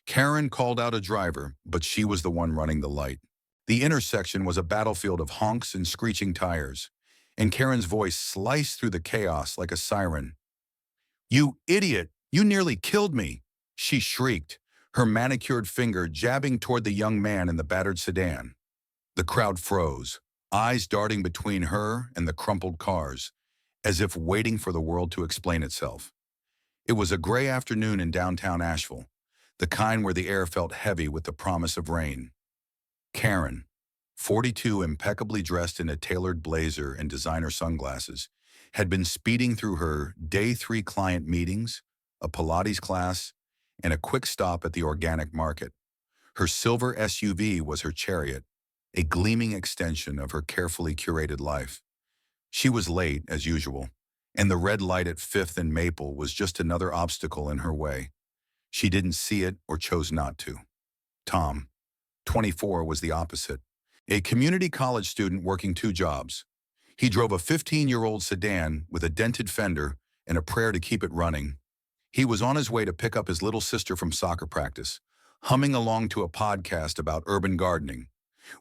Karen called out a driver, but she was the one running the light. The intersection was a battlefield of honks and screeching tires, and Karen's voice sliced through the chaos like a siren. "You idiot! You nearly killed me!" she shrieked, her manicured finger jabbing toward the young man in the battered sedan. The crowd froze, eyes darting between her and the crumpled cars, as if waiting for the world to explain itself. It was a gray afternoon in downtown Asheville, the kind where the air felt heavy with the promise of rain. Karen, 42, impeccably dressed in a tailored blazer and designer sunglasses, had been speeding through her day 3 client meetings, a Pilates class, and a quick stop at the organic market. Her silver SUV was her chariot, a gleaming extension of her carefully curated life. She was late, as usual, and the red light at 5th and Maple was just another obstacle in her way. She didn't see it or chose not to. Tom, 24, was the opposite, a community college student working 2 jobs. He drove a 15-year-old sedan with a dented fender and a prayer to keep it running. He was on his way to pick up his little sister from soccer practice, humming along to a podcast about urban gardening.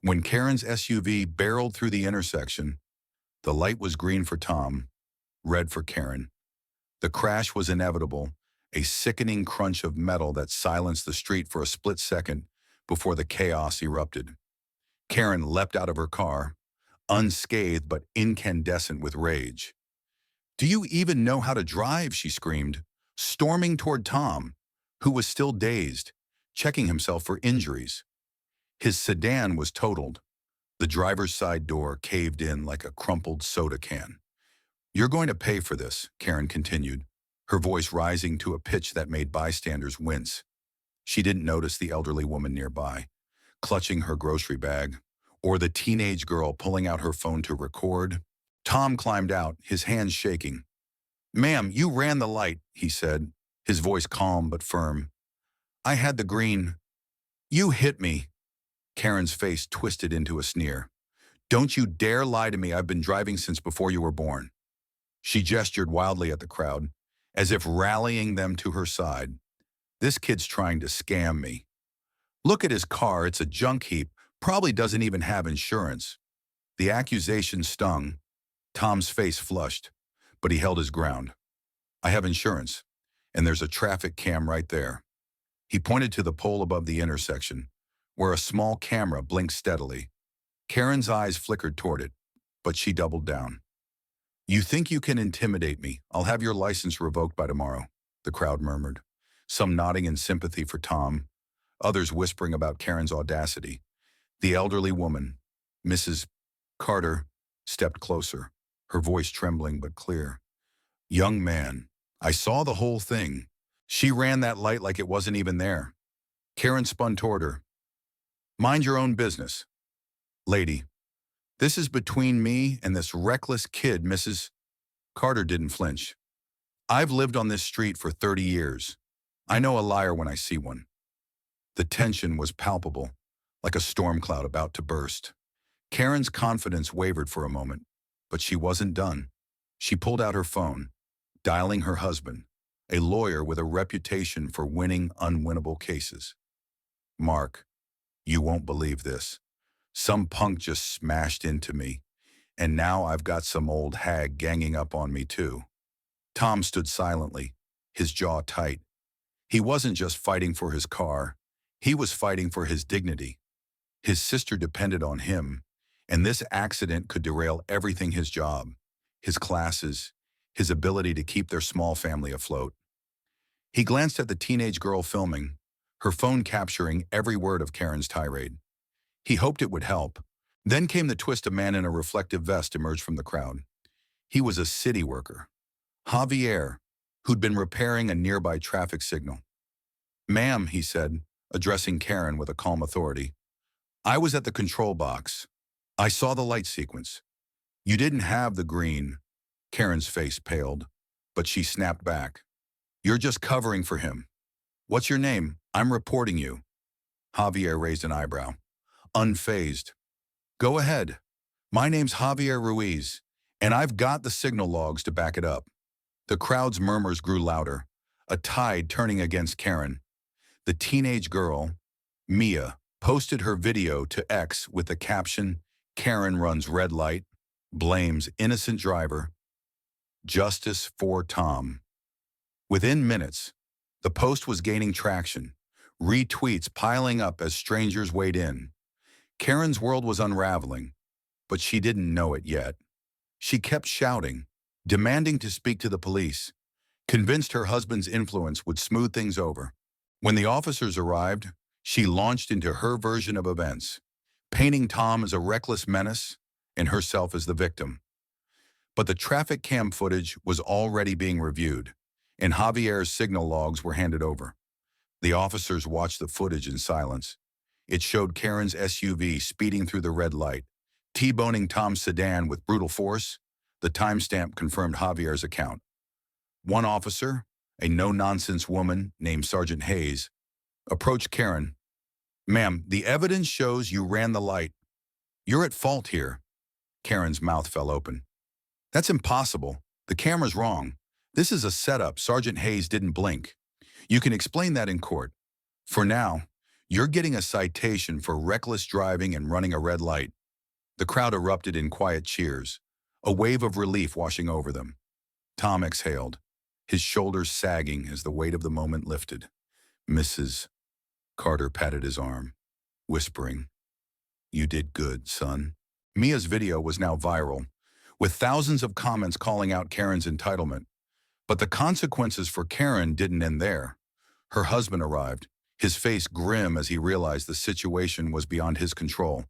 When Karen's SUV barreled through the intersection, the light was green for Tom, red for Karen. The crash was inevitable, a sickening crunch of metal that silenced the street for a split second before the chaos erupted. Karen leapt out of her car, unscathed but incandescent with rage. "Do you even know how to drive?" she screamed, storming toward Tom, who was still dazed, checking himself for injuries. His sedan was totaled. The driver's side door caved in like a crumpled soda can. "You're going to pay for this," Karen continued, her voice rising to a pitch that made bystanders wince. She didn't notice the elderly woman nearby, clutching her grocery bag, or the teenage girl pulling out her phone to record. Tom climbed out, his hands shaking. "Ma'am, you ran the light," he said, his voice calm but firm. "I had the green. You hit me." Karen's face twisted into a sneer. "Don't you dare lie to me. I've been driving since before you were born." She gestured wildly at the crowd, as if rallying them to her side. "This kid's trying to scam me. Look at his car, it's a junk heap, probably doesn't even have insurance." The accusation stung. Tom's face flushed, but he held his ground. "I have insurance, and there's a traffic cam right there." He pointed to the pole above the intersection, where a small camera blinked steadily. Karen's eyes flickered toward it, but she doubled down. "You think you can intimidate me? I'll have your license revoked by tomorrow," the crowd murmured, some nodding in sympathy for Tom, others whispering about Karen's audacity. The elderly woman, Mrs. Carter, stepped closer, her voice trembling but clear. "Young man, I saw the whole thing. She ran that light like it wasn't even there." Karen spun toward her. "Mind your own business. Lady, this is between me and this reckless kid, Mrs. Carter." Didn't flinch. "I've lived on this street for 30 years. I know a liar when I see one." The tension was palpable, like a storm cloud about to burst. Karen's confidence wavered for a moment, but she wasn't done. She pulled out her phone, dialing her husband, a lawyer with a reputation for winning unwinnable cases. "Mark, you won't believe this. Some punk just smashed into me, and now I've got some old hag ganging up on me too." Tom stood silently, his jaw tight. He wasn't just fighting for his car, he was fighting for his dignity. His sister depended on him, and this accident could derail everything: his job, his classes, his ability to keep their small family afloat. He glanced at the teenage girl filming, her phone capturing every word of Karen's tirade. He hoped it would help. Then came the twist. A man in a reflective vest emerged from the crowd. He was a city worker, Javier, who'd been repairing a nearby traffic signal. "Ma'am," he said, addressing Karen with a calm authority, "I was at the control box. I saw the light sequence. You didn't have the green." Karen's face paled, but she snapped back. "You're just covering for him. What's your name? I'm reporting you." Javier raised an eyebrow. Unfazed. "Go ahead. My name's Javier Ruiz, and I've got the signal logs to back it up." The crowd's murmurs grew louder, a tide turning against Karen. The teenage girl, Mia, posted her video to X with the caption, "Karen runs red light, blames innocent driver, justice for Tom." Within minutes, the post was gaining traction, retweets piling up as strangers weighed in. Karen's world was unraveling, but she didn't know it yet. She kept shouting, demanding to speak to the police, convinced her husband's influence would smooth things over. When the officers arrived, she launched into her version of events, painting Tom as a reckless menace and herself as the victim. But the traffic cam footage was already being reviewed, and Javier's signal logs were handed over. The officers watched the footage in silence. It showed Karen's SUV speeding through the red light, T-boning Tom's sedan with brutal force. The timestamp confirmed Javier's account. One officer, a no-nonsense woman named Sergeant Hayes, approached Karen. "Ma'am, the evidence shows you ran the light. You're at fault here." Karen's mouth fell open. "That's impossible. The camera's wrong. This is a setup." Sergeant Hayes didn't blink. "You can explain that in court. For now, you're getting a citation for reckless driving and running a red light." The crowd erupted in quiet cheers, a wave of relief washing over them. Tom exhaled, his shoulders sagging as the weight of the moment lifted. "Mrs. Carter patted his arm, whispering, "You did good, son." Mia's video was now viral, with thousands of comments calling out Karen's entitlement. But the consequences for Karen didn't end there. Her husband arrived, his face grim as he realized the situation was beyond his control.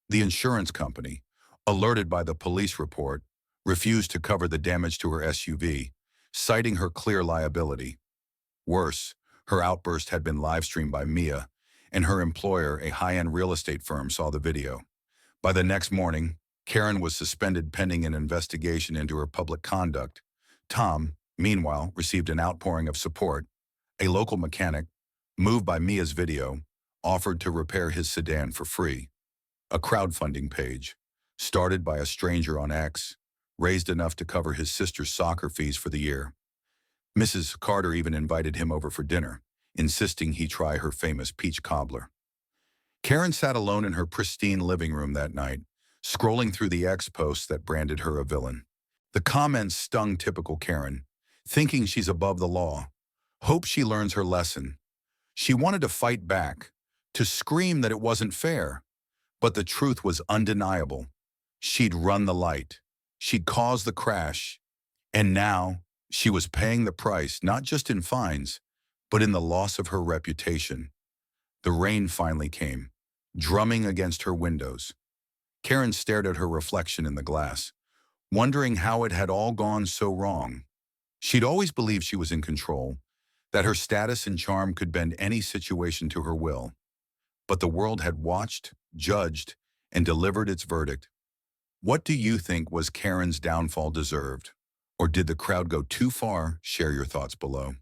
The insurance company, alerted by the police report, refused to cover the damage to her SUV, citing her clear liability. Worse, her outburst had been live-streamed by Mia, and her employer, a high-end real estate firm, saw the video. By the next morning, Karen was suspended pending an investigation into her public conduct. Tom, meanwhile, received an outpouring of support. A local mechanic, moved by Mia's video, offered to repair his sedan for free. A crowdfunding page, started by a stranger on X, raised enough to cover his sister's soccer fees for the year. Mrs. Carter even invited him over for dinner, insisting he try her famous peach cobbler. Karen sat alone in her pristine living room that night, scrolling through the X posts that branded her a villain. The comments stung typical Karen, thinking she's above the law, hope she learns her lesson. She wanted to fight back, to scream that it wasn't fair. But the truth was undeniable. She'd run the light. She'd caused the crash. And now she was paying the price, not just in fines, but in the loss of her reputation. The rain finally came, drumming against her windows. Karen stared at her reflection in the glass, wondering how it had all gone so wrong. She'd always believed she was in control, that her status and charm could bend any situation to her will. But the world had watched, judged, and delivered its verdict. What do you think was Karen's downfall deserved? Or did the crowd go too far? Share your thoughts below.